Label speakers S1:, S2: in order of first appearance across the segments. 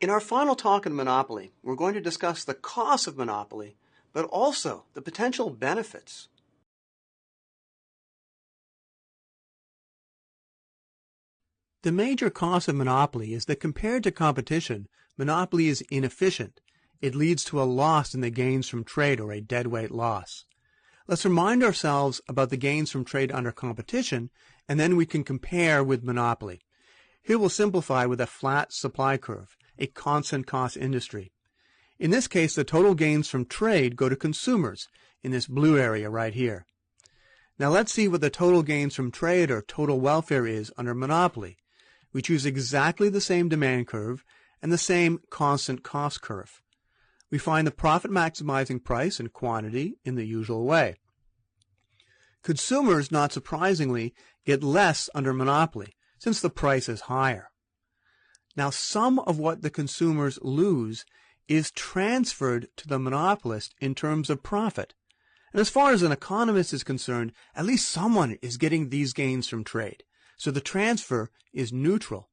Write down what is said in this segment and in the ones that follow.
S1: In our final talk on monopoly, we're going to discuss the costs of monopoly, but also the potential benefits. The major cost of monopoly is that compared to competition, monopoly is inefficient. It leads to a loss in the gains from trade, or a deadweight loss. Let's remind ourselves about the gains from trade under competition, and then we can compare with monopoly. Here we'll simplify with a flat supply curve, a constant cost industry. In this case, the total gains from trade go to consumers in this blue area right here. Now let's see what the total gains from trade, or total welfare, is under monopoly. We choose exactly the same demand curve and the same constant cost curve. We find the profit maximizing price and quantity in the usual way. Consumers, not surprisingly, get less under monopoly since the price is higher. Now, some of what the consumers lose is transferred to the monopolist in terms of profit. And as far as an economist is concerned, at least someone is getting these gains from trade. So the transfer is neutral.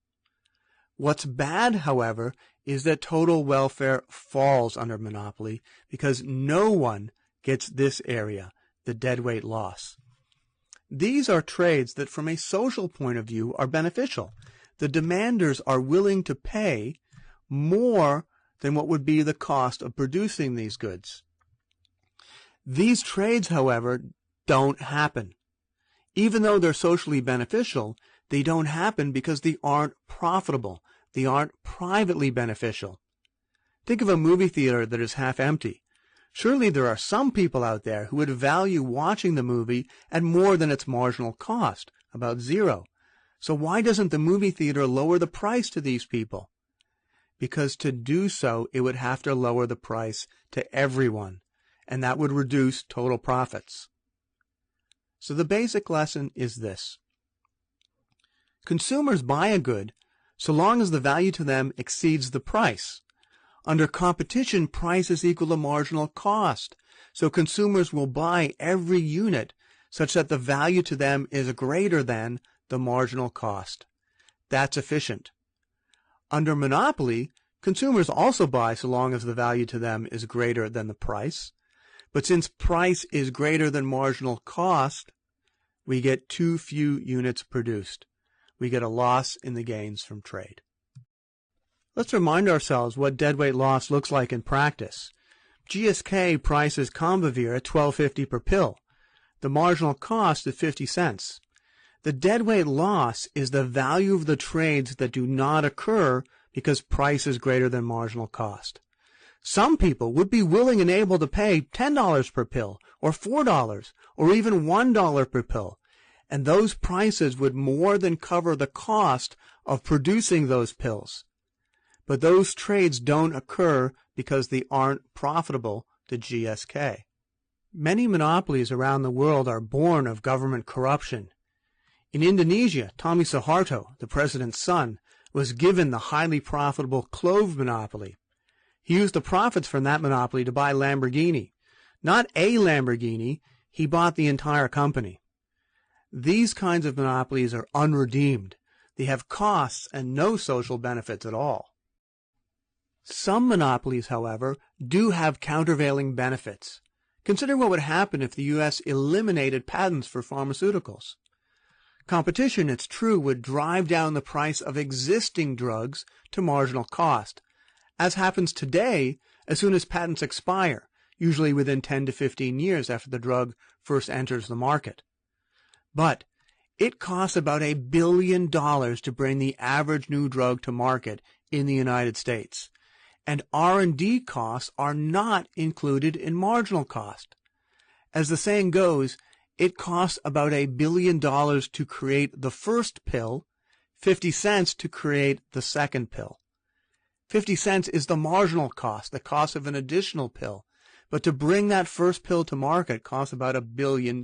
S1: What's bad, however, is that total welfare falls under monopoly because no one gets this area, the deadweight loss. These are trades that from a social point of view are beneficial. The demanders are willing to pay more than what would be the cost of producing these goods. These trades, however, don't happen. Even though they're socially beneficial, they don't happen because they aren't profitable. They aren't privately beneficial. Think of a movie theater that is half empty. Surely there are some people out there who would value watching the movie at more than its marginal cost, about zero. So why doesn't the movie theater lower the price to these people? Because to do so, it would have to lower the price to everyone, and that would reduce total profits. So the basic lesson is this. Consumers buy a good so long as the value to them exceeds the price. Under competition, price is equal to marginal cost, so consumers will buy every unit such that the value to them is greater than the marginal cost. That's efficient. Under monopoly, consumers also buy so long as the value to them is greater than the price. But since price is greater than marginal cost, we get too few units produced. We get a loss in the gains from trade. Let's remind ourselves what deadweight loss looks like in practice. GSK prices Combivir at $12.50 per pill. The marginal cost is 50 cents. The deadweight loss is the value of the trades that do not occur because price is greater than marginal cost. Some people would be willing and able to pay $10 per pill, or $4, or even $1 per pill, and those prices would more than cover the cost of producing those pills. But those trades don't occur because they aren't profitable to GSK. Many monopolies around the world are born of government corruption. In Indonesia, Tommy Soeharto, the president's son, was given the highly profitable clove monopoly. He used the profits from that monopoly to buy Lamborghini. Not a Lamborghini, he bought the entire company. These kinds of monopolies are unredeemed. They have costs and no social benefits at all. Some monopolies, however, do have countervailing benefits. Consider what would happen if the U.S. eliminated patents for pharmaceuticals. Competition, it's true, would drive down the price of existing drugs to marginal cost, as happens today as soon as patents expire, usually within 10 to 15 years after the drug first enters the market. But it costs about $1 billion to bring the average new drug to market in the United States, and R&D costs are not included in marginal cost. As the saying goes, it costs about $1 billion to create the first pill, 50 cents to create the second pill. 50 cents is the marginal cost, the cost of an additional pill. But to bring that first pill to market costs about $1 billion.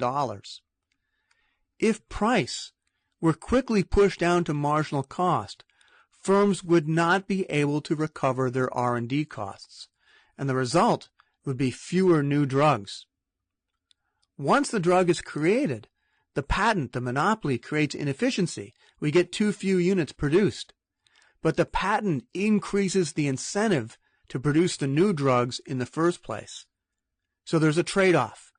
S1: If price were quickly pushed down to marginal cost, firms would not be able to recover their R&D costs, and the result would be fewer new drugs. Once the drug is created, the patent, the monopoly, creates inefficiency. We get too few units produced. but the patent increases the incentive to produce the new drugs in the first place. So there's a trade-off.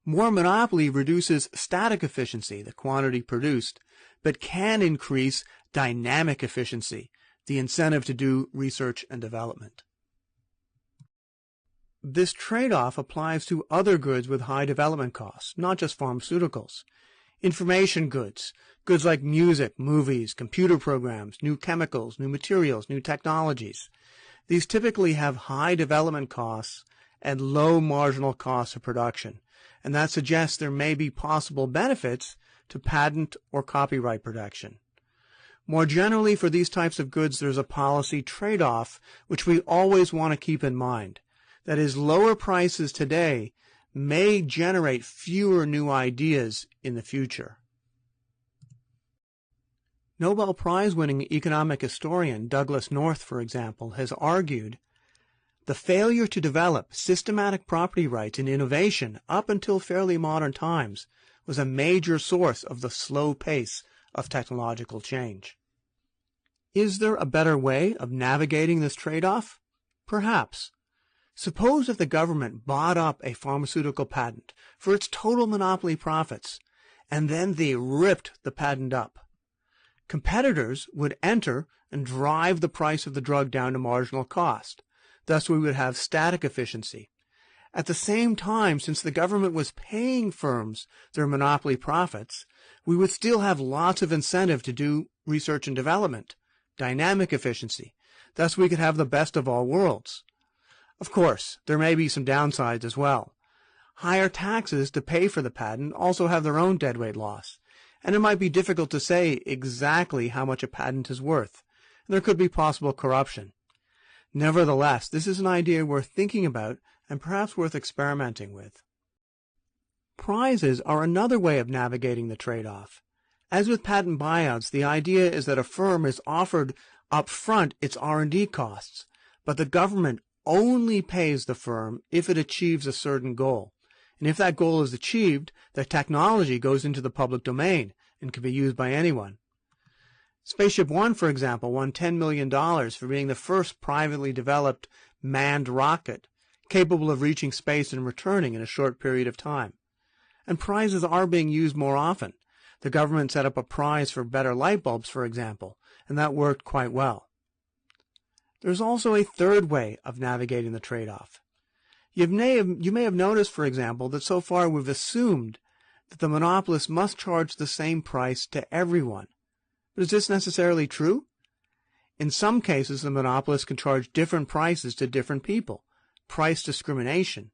S1: More monopoly reduces static efficiency, the quantity produced, but can increase dynamic efficiency, the incentive to do research and development. This trade-off applies to other goods with high development costs, not just pharmaceuticals. Information goods, goods like music, movies, computer programs, new chemicals, new materials, new technologies. These typically have high development costs and low marginal costs of production, and that suggests there may be possible benefits to patent or copyright protection. More generally, for these types of goods, there's a policy trade-off which we always want to keep in mind. That is, lower prices today may generate fewer new ideas in the future. Nobel Prize-winning economic historian Douglas North, for example, has argued the failure to develop systematic property rights in innovation up until fairly modern times was a major source of the slow pace of technological change. Is there a better way of navigating this trade-off? Perhaps. Suppose if the government bought up a pharmaceutical patent for its total monopoly profits, and then they ripped the patent up. Competitors would enter and drive the price of the drug down to marginal cost. Thus, we would have static efficiency. At the same time, since the government was paying firms their monopoly profits, we would still have lots of incentive to do research and development, dynamic efficiency. Thus, we could have the best of all worlds. Of course, there may be some downsides as well. Higher taxes to pay for the patent also have their own deadweight loss, and it might be difficult to say exactly how much a patent is worth, and there could be possible corruption. Nevertheless, this is an idea worth thinking about and perhaps worth experimenting with. Prizes are another way of navigating the trade-off. As with patent buyouts, the idea is that a firm is offered upfront its R&D costs, but the government only pays the firm if it achieves a certain goal. And if that goal is achieved, the technology goes into the public domain and can be used by anyone. Spaceship One, for example, won $10 million for being the first privately developed manned rocket capable of reaching space and returning in a short period of time. And prizes are being used more often. The government set up a prize for better light bulbs, for example, and that worked quite well. There's also a third way of navigating the trade-off. You may have noticed, for example, that so far we've assumed that the monopolist must charge the same price to everyone. But is this necessarily true? In some cases, the monopolist can charge different prices to different people, price discrimination.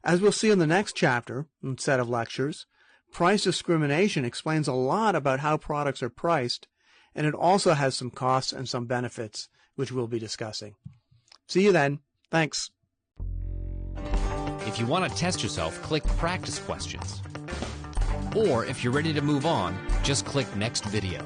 S1: As we'll see in the next chapter and set of lectures, price discrimination explains a lot about how products are priced, and it also has some costs and some benefits, which we'll be discussing. See you then. Thanks.
S2: If you want to test yourself, click Practice Questions. Or if you're ready to move on, just click Next Video.